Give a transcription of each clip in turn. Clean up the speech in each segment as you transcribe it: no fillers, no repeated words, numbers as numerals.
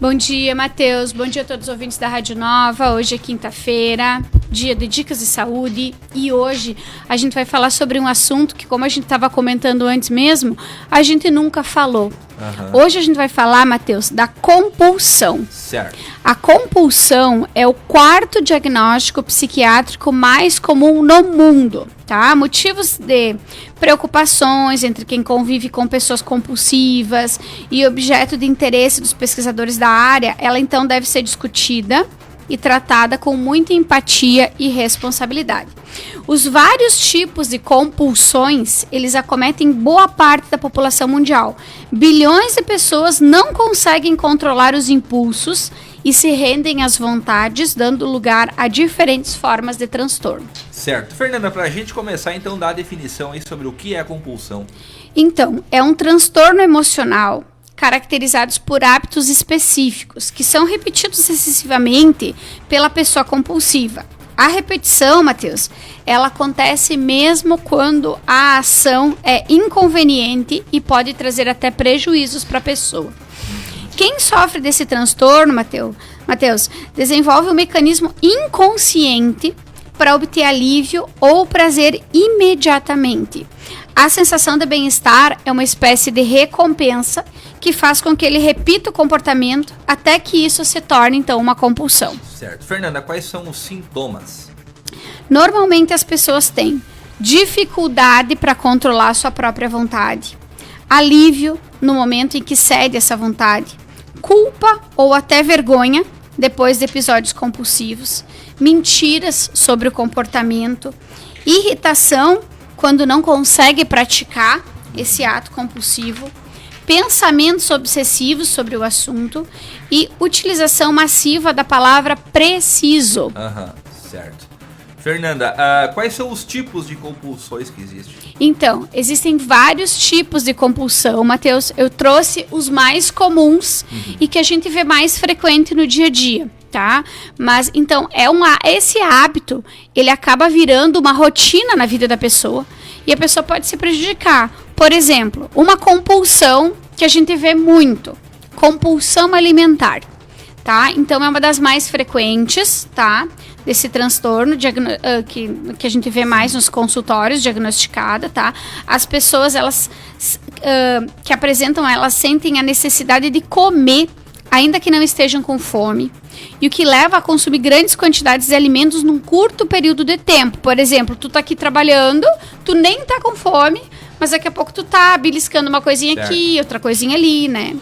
Bom dia, Matheus. Bom dia a todos os ouvintes da Rádio Nova. Hoje é quinta-feira, dia de Dicas de Saúde. E hoje a gente vai falar sobre um assunto que, como a gente estava comentando antes mesmo, a gente nunca falou. Hoje a gente vai falar, Matheus, da compulsão. Certo. A compulsão é o quarto diagnóstico psiquiátrico mais comum no mundo, tá? Motivos de preocupações entre quem convive com pessoas compulsivas e objeto de interesse dos pesquisadores da área, ela então deve ser discutida e tratada com muita empatia e responsabilidade. Os vários tipos de compulsões, eles acometem boa parte da população mundial. Bilhões de pessoas não conseguem controlar os impulsos e se rendem às vontades, dando lugar a diferentes formas de transtorno. Certo. Fernanda, para a gente começar, então, dar a definição aí sobre o que é a compulsão. Então, é um transtorno emocional caracterizados por hábitos específicos, que são repetidos excessivamente pela pessoa compulsiva. A repetição, Matheus, ela acontece mesmo quando a ação é inconveniente e pode trazer até prejuízos para a pessoa. Quem sofre desse transtorno, Matheus, desenvolve um mecanismo inconsciente para obter alívio ou prazer imediatamente. A sensação de bem-estar é uma espécie de recompensa que faz com que ele repita o comportamento até que isso se torne, então, uma compulsão. Certo. Fernanda, quais são os sintomas? Normalmente as pessoas têm dificuldade para controlar a sua própria vontade, alívio no momento em que cede essa vontade, culpa ou até vergonha depois de episódios compulsivos, mentiras sobre o comportamento, irritação quando não consegue praticar esse ato compulsivo, pensamentos obsessivos sobre o assunto e utilização massiva da palavra preciso. Certo. Fernanda, quais são os tipos de compulsões que existem? Então, existem vários tipos de compulsão, Matheus. Eu trouxe os mais comuns e que a gente vê mais frequente no dia a dia, tá? Mas, então, esse hábito, ele acaba virando uma rotina na vida da pessoa e a pessoa pode se prejudicar. Por exemplo, uma compulsão que a gente vê muito, compulsão alimentar, tá? Então, é uma das mais frequentes, tá? Desse transtorno que a gente vê mais nos consultórios diagnosticada, tá? As pessoas, elas que apresentam, elas sentem a necessidade de comer, ainda que não estejam com fome, e o que leva a consumir grandes quantidades de alimentos num curto período de tempo. Por exemplo, tu tá aqui trabalhando, tu nem tá com fome, mas daqui a pouco tu tá beliscando uma coisinha aqui, outra coisinha ali, né?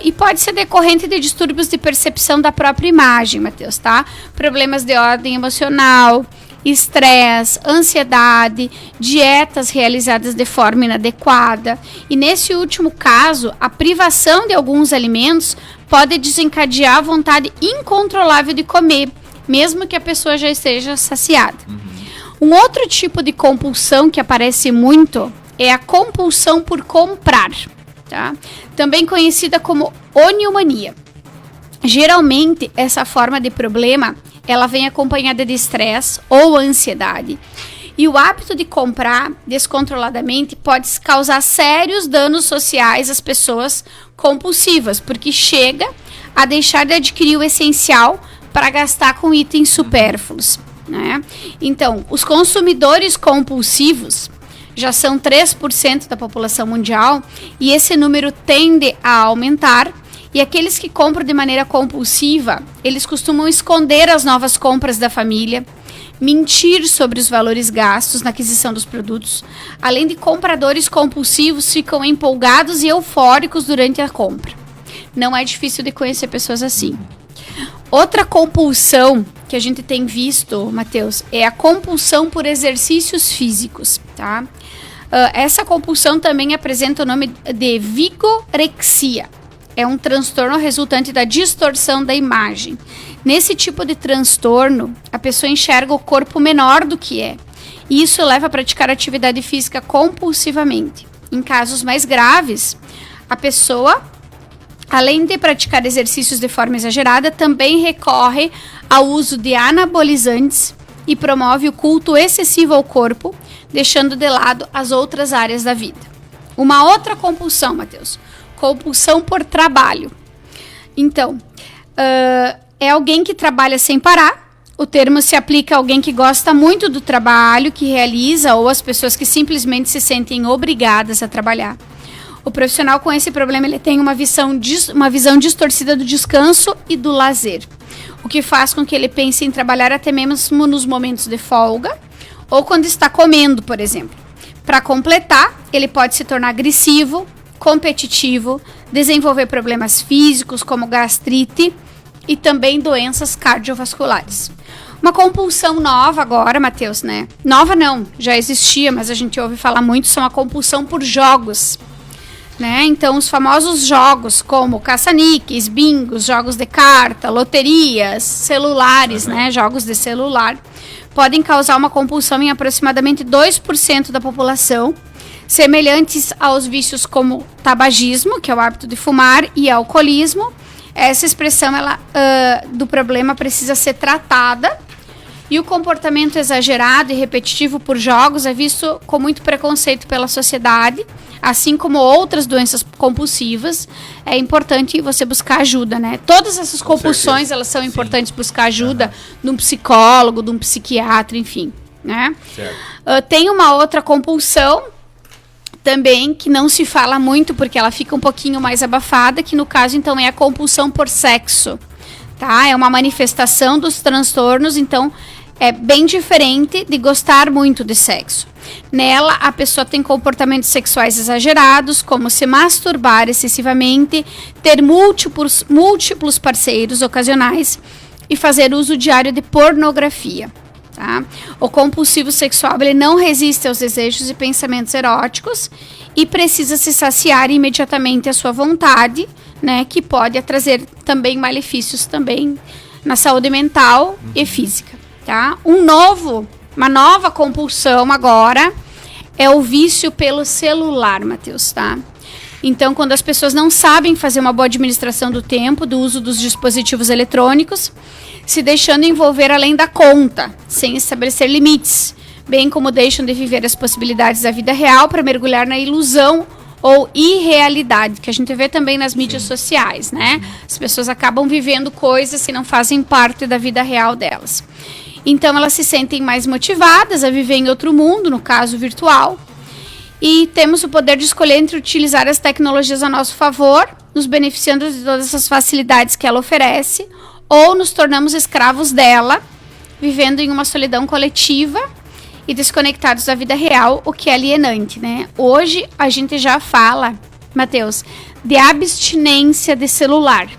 E pode ser decorrente de distúrbios de percepção da própria imagem, Matheus, tá? Problemas de ordem emocional, estresse, ansiedade, dietas realizadas de forma inadequada. E nesse último caso, a privação de alguns alimentos pode desencadear a vontade incontrolável de comer, mesmo que a pessoa já esteja saciada. Um outro tipo de compulsão que aparece muito é a compulsão por comprar, tá? Também conhecida como oniomania. Geralmente, essa forma de problema, ela vem acompanhada de estresse ou ansiedade. E o hábito de comprar descontroladamente pode causar sérios danos sociais às pessoas compulsivas, porque chega a deixar de adquirir o essencial para gastar com itens supérfluos, né? Então, os consumidores compulsivos já são 3% da população mundial e esse número tende a aumentar. E aqueles que compram de maneira compulsiva, eles costumam esconder as novas compras da família, mentir sobre os valores gastos na aquisição dos produtos. Além de compradores compulsivos, ficam empolgados e eufóricos durante a compra. Não é difícil de conhecer pessoas assim. Outra compulsão que a gente tem visto, Matheus, é a compulsão por exercícios físicos, tá? Essa compulsão também apresenta o nome de vigorexia. É um transtorno resultante da distorção da imagem. Nesse tipo de transtorno, a pessoa enxerga o corpo menor do que é. E isso leva a praticar atividade física compulsivamente. Em casos mais graves, a pessoa, além de praticar exercícios de forma exagerada, também recorre ao uso de anabolizantes e promove o culto excessivo ao corpo, deixando de lado as outras áreas da vida. Uma outra compulsão, Matheus, compulsão por trabalho. Então, é alguém que trabalha sem parar. O termo se aplica a alguém que gosta muito do trabalho que realiza ou as pessoas que simplesmente se sentem obrigadas a trabalhar. O profissional com esse problema ele tem uma visão distorcida do descanso e do lazer, o que faz com que ele pense em trabalhar até mesmo nos momentos de folga ou quando está comendo, por exemplo. Para completar, ele pode se tornar agressivo, competitivo, desenvolver problemas físicos como gastrite e também doenças cardiovasculares. Uma compulsão nova agora, Matheus, né? Nova não, já existia, mas a gente ouve falar muito, são a compulsão por jogos. Né? Então, os famosos jogos como caça-níqueis, bingos, jogos de carta, loterias, celulares, né? Jogos de celular, podem causar uma compulsão em aproximadamente 2% da população, semelhantes aos vícios como tabagismo, que é o hábito de fumar, e alcoolismo. Essa expressão do problema precisa ser tratada. E o comportamento exagerado e repetitivo por jogos é visto com muito preconceito pela sociedade, assim como outras doenças compulsivas. É importante você buscar ajuda, né? Todas essas compulsões, elas são importantes buscar ajuda de um psicólogo, de um psiquiatra, enfim, né? Tem uma outra compulsão também que não se fala muito porque ela fica um pouquinho mais abafada, que no caso então é a compulsão por sexo, tá? É uma manifestação dos transtornos, então é bem diferente de gostar muito de sexo. Nela, a pessoa tem comportamentos sexuais exagerados, como se masturbar excessivamente, ter múltiplos parceiros ocasionais e fazer uso diário de pornografia. Tá? O compulsivo sexual ele não resiste aos desejos e pensamentos eróticos e precisa se saciar imediatamente a sua vontade, né, que pode trazer também malefícios também na saúde mental e física. Tá? Uma nova compulsão agora é o vício pelo celular, Matheus, tá? Então, quando as pessoas não sabem fazer uma boa administração do tempo, do uso dos dispositivos eletrônicos, se deixando envolver além da conta, sem estabelecer limites, bem como deixam de viver as possibilidades da vida real para mergulhar na ilusão ou irrealidade, que a gente vê também nas mídias sociais, né? As pessoas acabam vivendo coisas que não fazem parte da vida real delas. Então, elas se sentem mais motivadas a viver em outro mundo, no caso virtual. E temos o poder de escolher entre utilizar as tecnologias a nosso favor, nos beneficiando de todas essas facilidades que ela oferece, ou nos tornamos escravos dela, vivendo em uma solidão coletiva e desconectados da vida real, o que é alienante, né? Hoje, a gente já fala, Matheus, de abstinência de celular,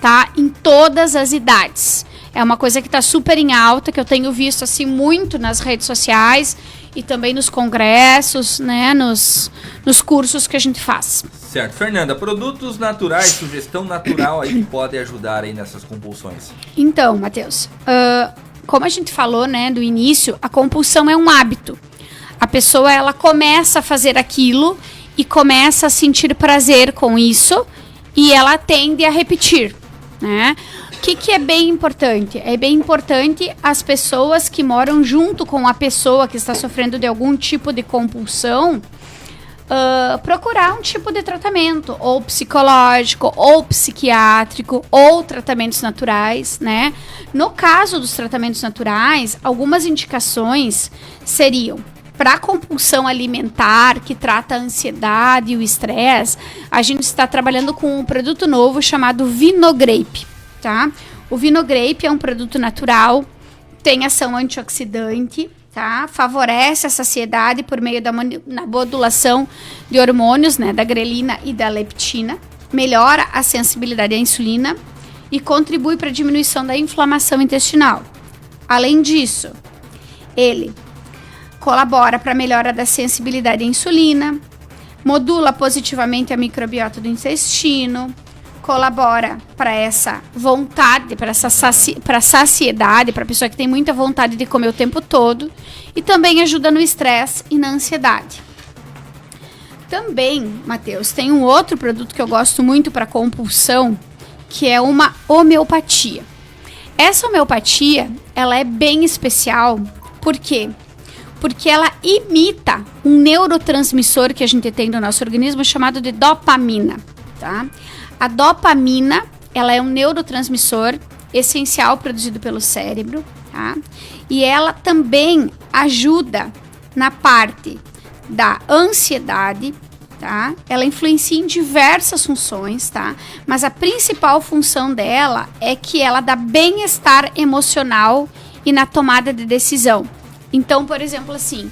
tá? Em todas as idades. É uma coisa que está super em alta, que eu tenho visto assim muito nas redes sociais e também nos congressos, né, nos cursos que a gente faz. Certo. Fernanda, produtos naturais, sugestão natural aí que podem ajudar aí nessas compulsões? Então, Matheus, como a gente falou, né, do início, a compulsão é um hábito. A pessoa, ela começa a fazer aquilo e começa a sentir prazer com isso e ela tende a repetir, né? O que é bem importante? É bem importante as pessoas que moram junto com a pessoa que está sofrendo de algum tipo de compulsão procurar um tipo de tratamento, ou psicológico, ou psiquiátrico, ou tratamentos naturais, né? No caso dos tratamentos naturais, algumas indicações seriam para compulsão alimentar, que trata a ansiedade e o estresse. A gente está trabalhando com um produto novo chamado Vinogrape. Tá? O Vinogrape é um produto natural, tem ação antioxidante, tá? Favorece a saciedade por meio da modulação de hormônios, né? Da grelina e da leptina, melhora a sensibilidade à insulina e contribui para a diminuição da inflamação intestinal. Além disso, ele colabora para a melhora da sensibilidade à insulina, modula positivamente a microbiota do intestino, colabora para essa vontade, para essa saciedade, para a pessoa que tem muita vontade de comer o tempo todo, e também ajuda no estresse e na ansiedade. Também, Matheus, tem um outro produto que eu gosto muito para compulsão, que é uma homeopatia. Essa homeopatia, ela é bem especial, por quê? Porque ela imita um neurotransmissor que a gente tem no nosso organismo chamado de dopamina, tá? A dopamina, ela é um neurotransmissor essencial produzido pelo cérebro, tá? E ela também ajuda na parte da ansiedade, tá? Ela influencia em diversas funções, tá? Mas a principal função dela é que ela dá bem-estar emocional e na tomada de decisão. Então, por exemplo, assim,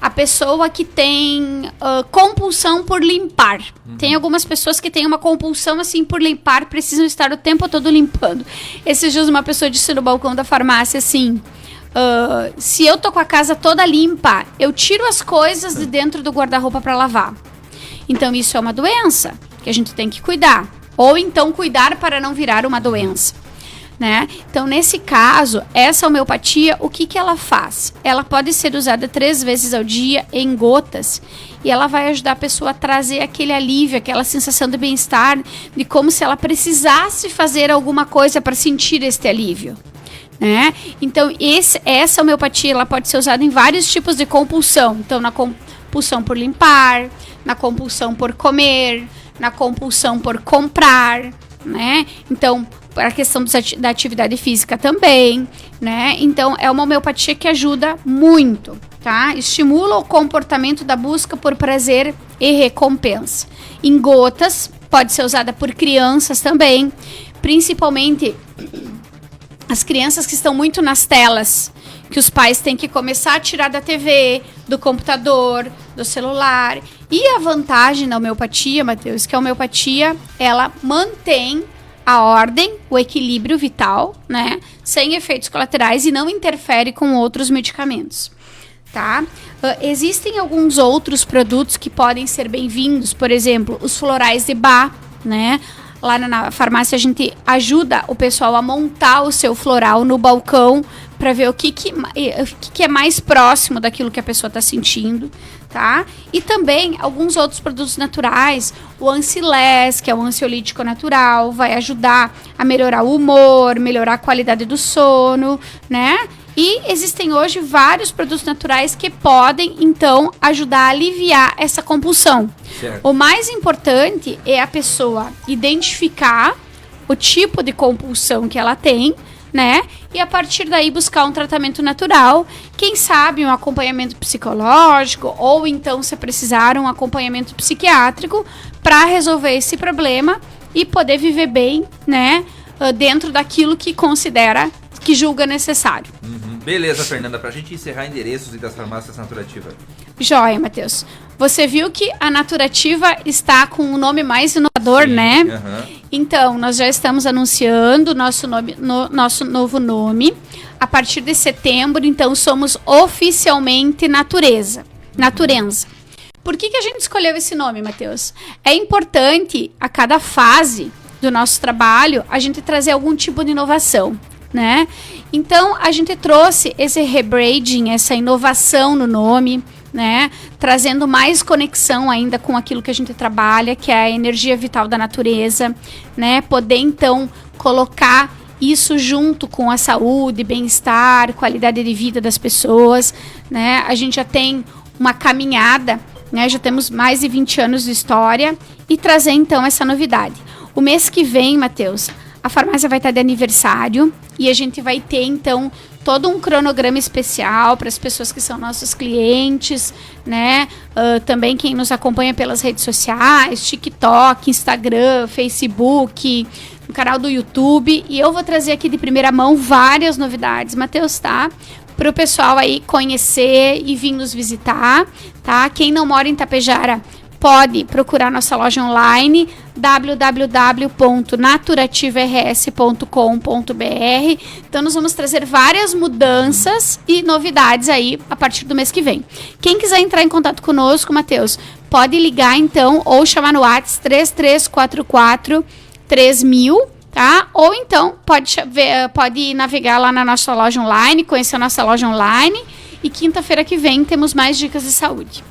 a pessoa que tem compulsão por limpar. Tem algumas pessoas que têm uma compulsão assim por limpar, precisam estar o tempo todo limpando. Esses dias uma pessoa disse no balcão da farmácia assim: se eu tô com a casa toda limpa, eu tiro as coisas de dentro do guarda-roupa para lavar. Então isso é uma doença que a gente tem que cuidar. Ou então cuidar para não virar uma doença, né? Então nesse caso, essa homeopatia, o que ela faz? Ela pode ser usada 3 vezes ao dia em gotas e ela vai ajudar a pessoa a trazer aquele alívio, aquela sensação de bem-estar, de como se ela precisasse fazer alguma coisa para sentir este alívio, né? Então essa homeopatia ela pode ser usada em vários tipos de compulsão. Então na compulsão por limpar, na compulsão por comer, na compulsão por comprar, né? Então, para a questão da atividade física também, né? Então, é uma homeopatia que ajuda muito, tá? Estimula o comportamento da busca por prazer e recompensa. Em gotas, pode ser usada por crianças também, principalmente as crianças que estão muito nas telas, que os pais têm que começar a tirar da TV, do computador, do celular. E a vantagem da homeopatia, Matheus, que a homeopatia, ela mantém a ordem, o equilíbrio vital, né? Sem efeitos colaterais e não interfere com outros medicamentos, tá? Existem alguns outros produtos que podem ser bem-vindos, por exemplo, os florais de Bach, né? Lá na farmácia a gente ajuda o pessoal a montar o seu floral no balcão para ver o que é mais próximo daquilo que a pessoa está sentindo, tá? E também alguns outros produtos naturais, o Ancilés, que é um ansiolítico natural, vai ajudar a melhorar o humor, melhorar a qualidade do sono, né? E existem hoje vários produtos naturais que podem, então, ajudar a aliviar essa compulsão. Certo. O mais importante é a pessoa identificar o tipo de compulsão que ela tem, né? E a partir daí buscar um tratamento natural, quem sabe um acompanhamento psicológico ou então, se precisar, um acompanhamento psiquiátrico para resolver esse problema e poder viver bem, né? Dentro daquilo que considera, que julga necessário. Beleza, Fernanda, pra gente encerrar endereços e das farmácias Naturativa. Joia, Matheus. Você viu que a Naturativa está com um nome mais inovador, sim, né? Uhum. Então, nós já estamos anunciando o nosso novo nome. A partir de setembro, então, somos oficialmente Naturenza. Por que a gente escolheu esse nome, Matheus? É importante, a cada fase do nosso trabalho, a gente trazer algum tipo de inovação, né? Então, a gente trouxe esse rebranding, essa inovação no nome, né? Trazendo mais conexão ainda com aquilo que a gente trabalha, que é a energia vital da natureza, né? Poder, então, colocar isso junto com a saúde, bem-estar, qualidade de vida das pessoas, né? A gente já tem uma caminhada, né? Já temos mais de 20 anos de história e trazer, então, essa novidade. O mês que vem, Matheus, a farmácia vai estar de aniversário e a gente vai ter, então, todo um cronograma especial para as pessoas que são nossos clientes, né? Também quem nos acompanha pelas redes sociais, TikTok, Instagram, Facebook, no canal do YouTube. E eu vou trazer aqui de primeira mão várias novidades, Matheus, tá? Para o pessoal aí conhecer e vir nos visitar, tá? Quem não mora em Tapejara, pode procurar nossa loja online www.naturativaRS.com.br. Então nós vamos trazer várias mudanças e novidades aí a partir do mês que vem. Quem quiser entrar em contato conosco, Matheus, pode ligar então ou chamar no WhatsApp 3344 3000, tá? Ou então pode navegar lá na nossa loja online, conhecer a nossa loja online. E quinta-feira que vem temos mais dicas de saúde.